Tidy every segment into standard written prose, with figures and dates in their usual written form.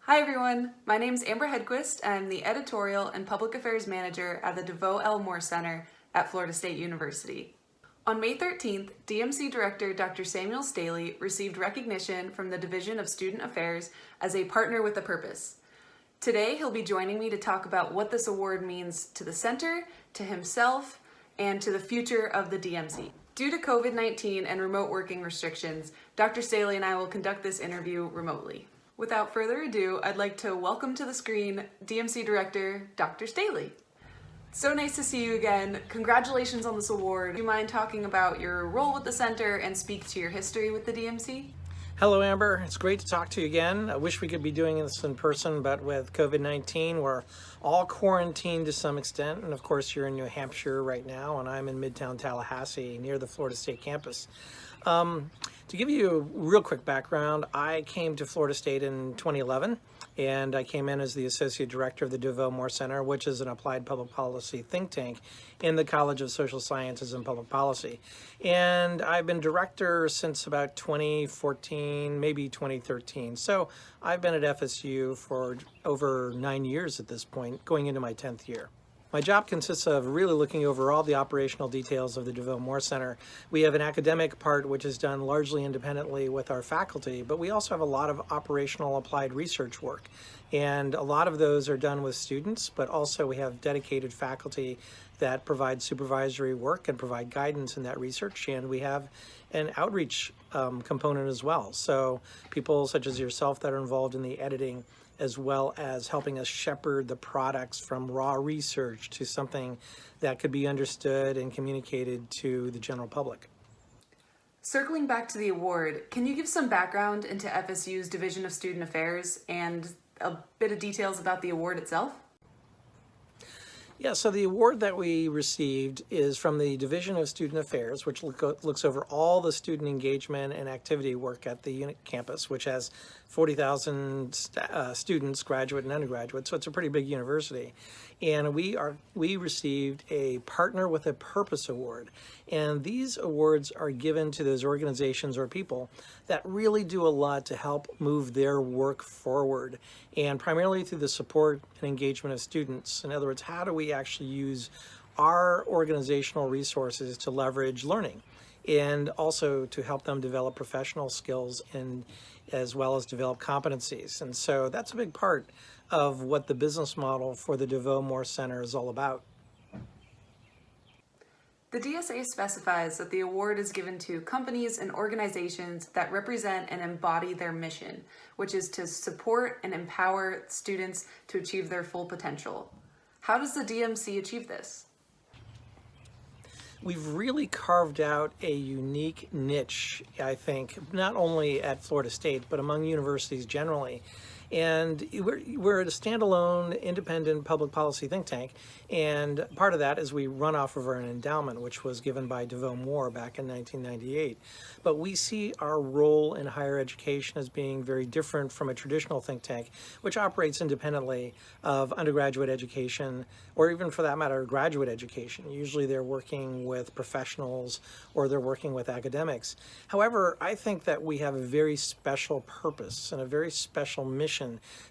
Hi everyone, my name is Amber Hedquist and I'm the Editorial and Public Affairs Manager at the DeVoe L. Moore Center at Florida State University. On May 13th, DMC Director Dr. Samuel Staley received recognition from the Division of Student Affairs as a Partner with a Purpose. Today he'll be joining me to talk about what this award means to the center, to himself, and to the future of the DMC. Due to COVID-19 and remote working restrictions, Dr. Staley and I will conduct this interview remotely. Without further ado, I'd like to welcome to the screen DMC Director Dr. Staley. So nice to see you again. Congratulations on this award. Do you mind talking about your role with the center and speak to your history with the DMC? Hello, Amber. It's great to talk to you again. I wish we could be doing this in person, but with COVID-19, we're all quarantined to some extent. And of course, you're in New Hampshire right now, and I'm in Midtown Tallahassee near the Florida State campus. To give you a real quick background, I came to Florida State in 2011, and I came in as the Associate Director of the DeVoe Moore Center, which is an applied public policy think tank in the College of Social Sciences and Public Policy. And I've been director since about 2014, maybe 2013. So I've been at FSU for over 9 years at this point, going into my 10th year. My job consists of really looking over all the operational details of the DeVoe Moore Center. We have an academic part which is done largely independently with our faculty, but we also have a lot of operational applied research work. And a lot of those are done with students, but also we have dedicated faculty that provide supervisory work and provide guidance in that research. And we have an outreach component as well. So people such as yourself that are involved in the editing, as well as helping us shepherd the products from raw research to something that could be understood and communicated to the general public. Circling back to the award, can you give some background into FSU's Division of Student Affairs and a bit of details about the award itself? Yeah, so the award that we received is from the Division of Student Affairs, which looks over all the student engagement and activity work at the unit campus, which has 40,000 students, graduate and undergraduate, so it's a pretty big university. And we received a Partner with a Purpose award. And these awards are given to those organizations or people that really do a lot to help move their work forward, and primarily through the support and engagement of students. In other words, how do we actually use our organizational resources to leverage learning and also to help them develop professional skills and as well as develop competencies. And so that's a big part of what the business model for the DeVoe Moore Center is all about. The DSA specifies that the award is given to companies and organizations that represent and embody their mission, which is to support and empower students to achieve their full potential. How does the DMC achieve this? We've really carved out a unique niche, I think, not only at Florida State, but among universities generally. And we're a standalone, independent public policy think tank, and part of that is we run off of an endowment, which was given by DeVoe Moore back in 1998. But we see our role in higher education as being very different from a traditional think tank, which operates independently of undergraduate education, or even for that matter, graduate education. Usually they're working with professionals or they're working with academics. However, I think that we have a very special purpose and a very special mission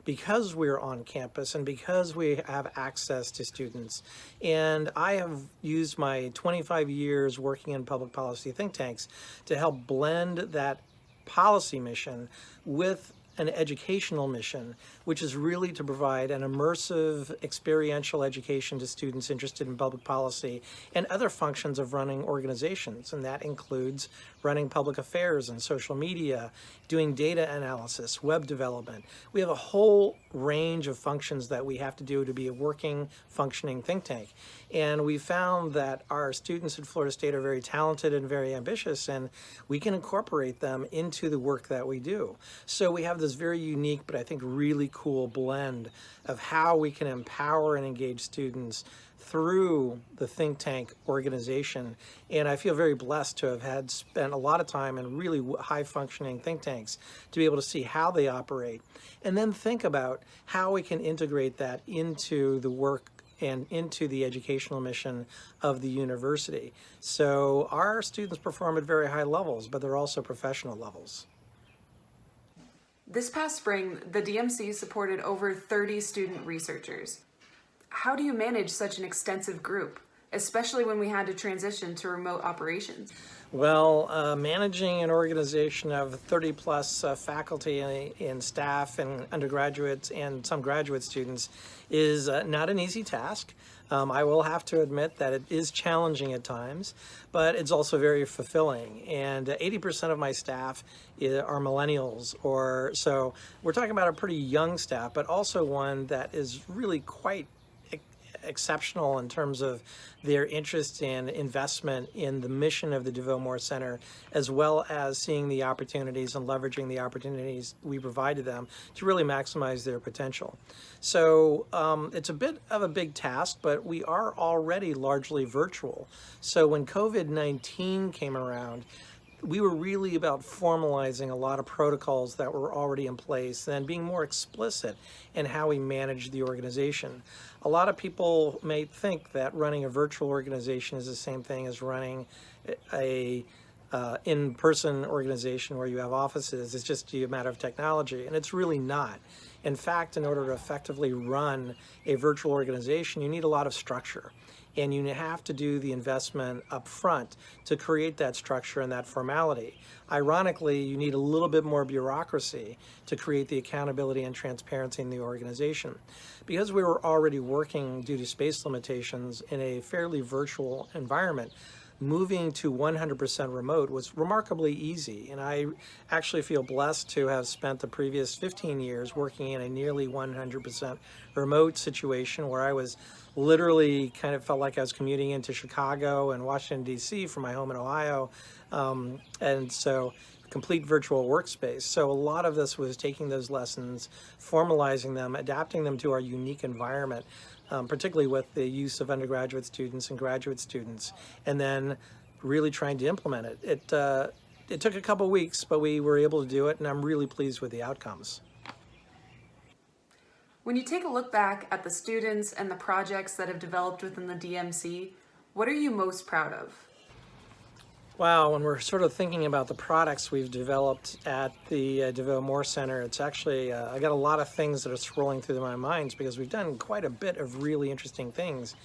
because we're on campus and because we have access to students. And I have used my 25 years working in public policy think tanks to help blend that policy mission with an educational mission, which is really to provide an immersive experiential education to students interested in public policy and other functions of running organizations. And that includes running public affairs and social media, doing data analysis, web development. We have a whole range of functions that we have to do to be a working, functioning think tank. And we found that our students at Florida State are very talented and very ambitious, and we can incorporate them into the work that we do. So we have this very unique, but I think really cool blend of how we can empower and engage students through the think tank organization. And I feel very blessed to have spent a lot of time in really high functioning think tanks to be able to see how they operate and then think about how we can integrate that into the work and into the educational mission of the university. So our students perform at very high levels, but they're also professional levels. This past spring, the DMC supported over 30 student researchers. How do you manage such an extensive group, especially when we had to transition to remote operations? Well, managing an organization of 30 plus faculty and staff and undergraduates and some graduate students is not an easy task. I will have to admit that it is challenging at times, but it's also very fulfilling. And 80% of my staff are millennials, or so we're talking about a pretty young staff, but also one that is really quite exceptional in terms of their interest and investment in the mission of the DeVoe Moore Center, as well as seeing the opportunities and leveraging the opportunities we provide to them to really maximize their potential. So it's a bit of a big task, but we are already largely virtual. So when COVID-19 came around, we were really about formalizing a lot of protocols that were already in place and being more explicit in how we manage the organization. A lot of people may think that running a virtual organization is the same thing as running a in-person organization where you have offices. It's just a matter of technology, and it's really not. In fact, in order to effectively run a virtual organization, you need a lot of structure. And you have to do the investment up front to create that structure and that formality. Ironically, you need a little bit more bureaucracy to create the accountability and transparency in the organization. Because we were already working due to space limitations in a fairly virtual environment, moving to 100% remote was remarkably easy. And I actually feel blessed to have spent the previous 15 years working in a nearly 100% remote situation where I was literally kind of felt like I was commuting into Chicago and Washington, D.C. from my home in Ohio. And so complete virtual workspace. So a lot of this was taking those lessons, formalizing them, adapting them to our unique environment, particularly with the use of undergraduate students and graduate students, and then really trying to implement it. It took a couple weeks, but we were able to do it, and I'm really pleased with the outcomes. When you take a look back at the students and the projects that have developed within the DMC, what are you most proud of? Wow, when we're sort of thinking about the products we've developed at the DeVoe Moore Center, it's actually, I got a lot of things that are swirling through my minds because we've done quite a bit of really interesting things.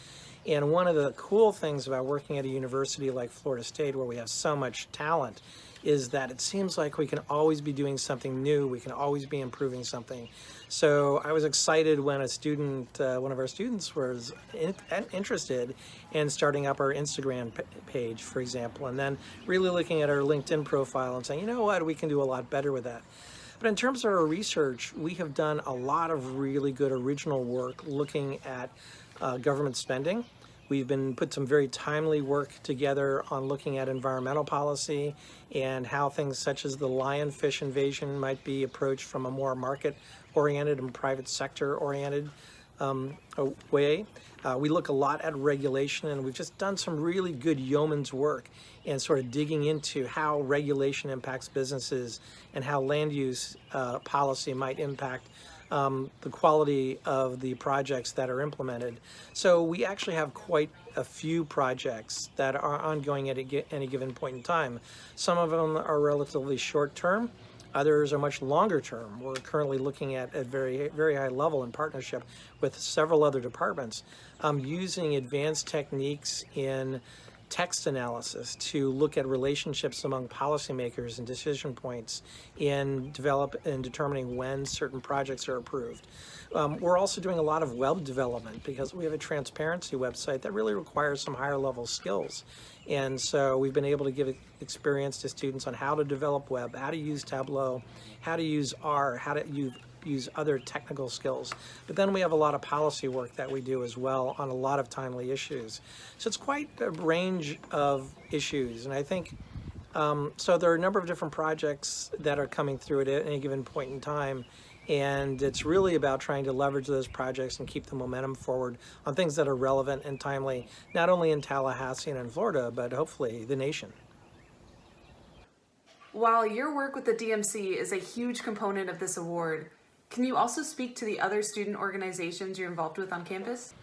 And one of the cool things about working at a university like Florida State, where we have so much talent, is that it seems like we can always be doing something new. We can always be improving something. So I was excited when a student, one of our students was interested in starting up our Instagram page, for example, and then really looking at our LinkedIn profile and saying, you know what, we can do a lot better with that. But in terms of our research, we have done a lot of really good original work looking at government spending. We've put some very timely work together on looking at environmental policy and how things such as the lionfish invasion might be approached from a more market-oriented and private sector-oriented way. We look a lot at regulation, and we've just done some really good yeoman's work in sort of digging into how regulation impacts businesses and how land use policy might impact the quality of the projects that are implemented. So we actually have quite a few projects that are ongoing at any given point in time. Some of them are relatively short term. Others are much longer term. We're currently looking at a very, very high level in partnership with several other departments, using advanced techniques in text analysis to look at relationships among policymakers and decision points in determining when certain projects are approved. We're also doing a lot of web development because we have a transparency website that really requires some higher level skills. And so we've been able to give experience to students on how to develop web, how to use Tableau, how to use R, how to use other technical skills. But then we have a lot of policy work that we do as well on a lot of timely issues. So it's quite a range of issues. And I think, so there are a number of different projects that are coming through at any given point in time. And it's really about trying to leverage those projects and keep the momentum forward on things that are relevant and timely, not only in Tallahassee and in Florida, but hopefully the nation. While your work with the DMC is a huge component of this award, can you also speak to the other student organizations you're involved with on campus?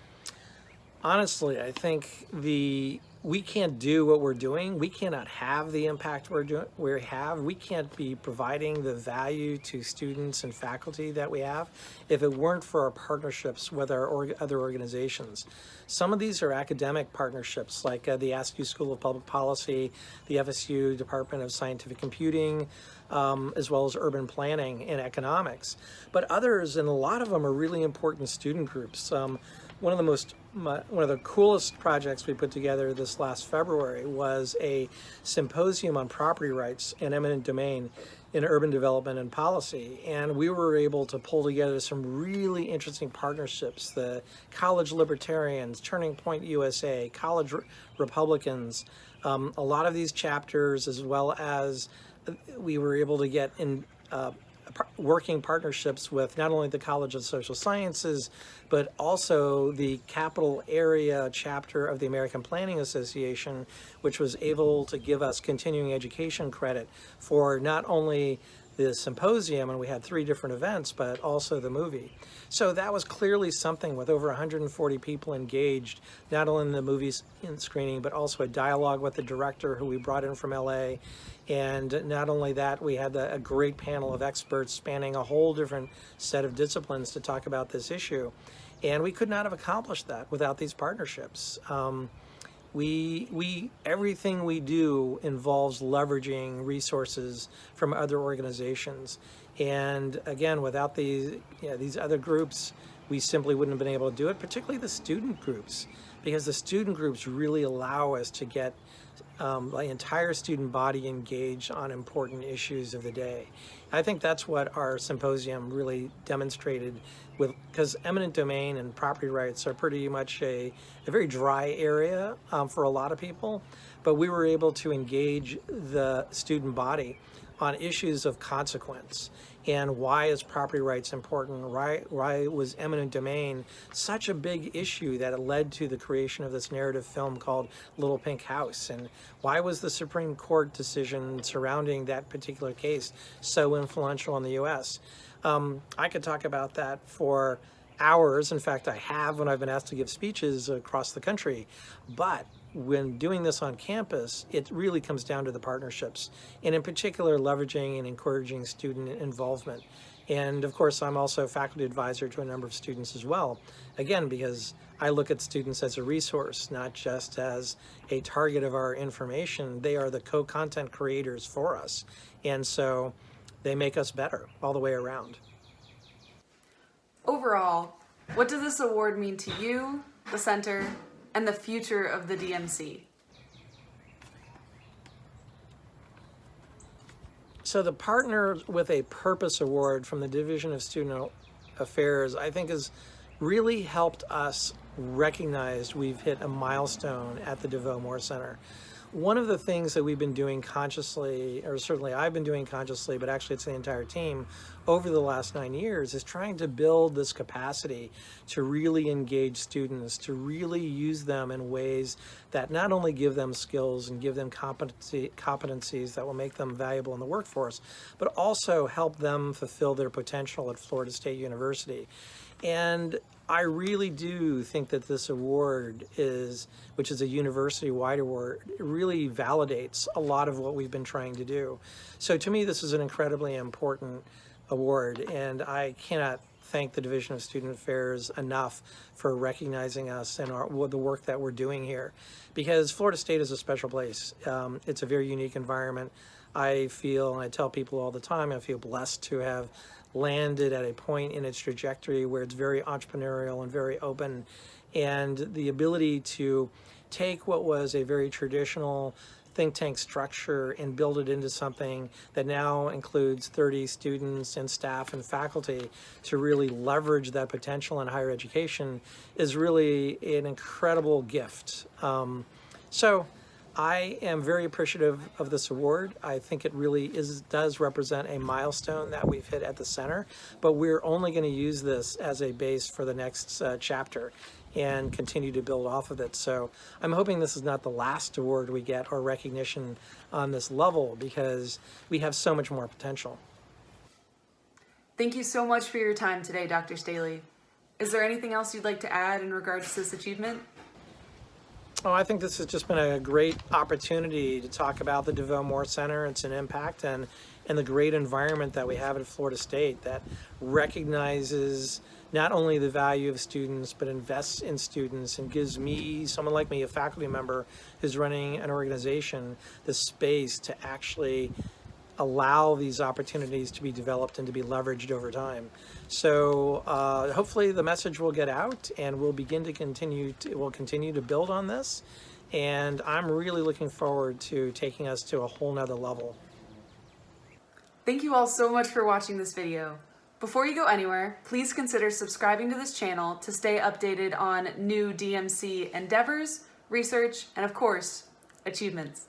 Honestly, I think the we can't do what we're doing. We cannot have the impact we have. We can't be providing the value to students and faculty that we have if it weren't for our partnerships with our other organizations. Some of these are academic partnerships, like the ASCU School of Public Policy, the FSU Department of Scientific Computing, as well as urban planning and economics. But others, and a lot of them, are really important student groups. One of the coolest projects we put together this last February was a symposium on property rights and eminent domain in urban development and policy. And we were able to pull together some really interesting partnerships. The College Libertarians, Turning Point USA, College Republicans, a lot of these chapters, as well as we were able to get in working partnerships with not only the College of Social Sciences, but also the Capital Area chapter of the American Planning Association, which was able to give us continuing education credit for not only the symposium, and we had 3 different events, but also the movie. So that was clearly something, with over 140 people engaged, not only in the movie screening, but also a dialogue with the director who we brought in from LA. And not only that, we had a great panel of experts spanning a whole different set of disciplines to talk about this issue. And we could not have accomplished that without these partnerships. Everything we do involves leveraging resources from other organizations. And again, without these other groups, we simply wouldn't have been able to do it, particularly the student groups, because the student groups really allow us to get the entire student body engaged on important issues of the day. I think that's what our symposium really demonstrated, because eminent domain and property rights are pretty much a very dry area for a lot of people, but we were able to engage the student body on issues of consequence. And why is property rights important? Why was eminent domain such a big issue that it led to the creation of this narrative film called Little Pink House? And why was the Supreme Court decision surrounding that particular case so influential in the U.S.? I could talk about that for hours. In fact, I have when I've been asked to give speeches across the country. But when doing this on campus, it really comes down to the partnerships, and in particular, leveraging and encouraging student involvement. And of course, I'm also a faculty advisor to a number of students as well. Again, because I look at students as a resource, not just as a target of our information. They are the co-content creators for us. And so they make us better all the way around. Overall, what does this award mean to you, the center, and the future of the DMC? So the Partner with a Purpose Award from the Division of Student Affairs, I think, has really helped us recognize we've hit a milestone at the DeVoe Moore Center. One of the things that we've been doing consciously, or certainly I've been doing consciously, but actually it's the entire team, over the last 9 years, is trying to build this capacity to really engage students, to really use them in ways that not only give them skills and give them competencies that will make them valuable in the workforce, but also help them fulfill their potential at Florida State University. And I really do think that this award which is a university-wide award, really validates a lot of what we've been trying to do. So to me, this is an incredibly important award, and I cannot thank the Division of Student Affairs enough for recognizing us and the work that we're doing here. Because Florida State is a special place. It's a very unique environment. I feel, and I tell people all the time, I feel blessed to have landed at a point in its trajectory where it's very entrepreneurial and very open, and the ability to take what was a very traditional think tank structure and build it into something that now includes 30 students and staff and faculty to really leverage that potential in higher education is really an incredible gift. So I am very appreciative of this award. I think it really does represent a milestone that we've hit at the center, but we're only going to use this as a base for the next chapter and continue to build off of it. So I'm hoping this is not the last award we get or recognition on this level, because we have so much more potential. Thank you so much for your time today, Dr. Staley. Is there anything else you'd like to add in regards to this achievement? Oh, I think this has just been a great opportunity to talk about the DeVoe Moore Center, its an impact, and the great environment that we have at Florida State that recognizes not only the value of students, but invests in students and gives me, someone like me, a faculty member who's running an organization, the space to actually allow these opportunities to be developed and to be leveraged over time. So hopefully the message will get out, and we'll continue to build on this. And I'm really looking forward to taking us to a whole nother level. Thank you all so much for watching this video. Before you go anywhere, please consider subscribing to this channel to stay updated on new DMC endeavors, research, and of course, achievements.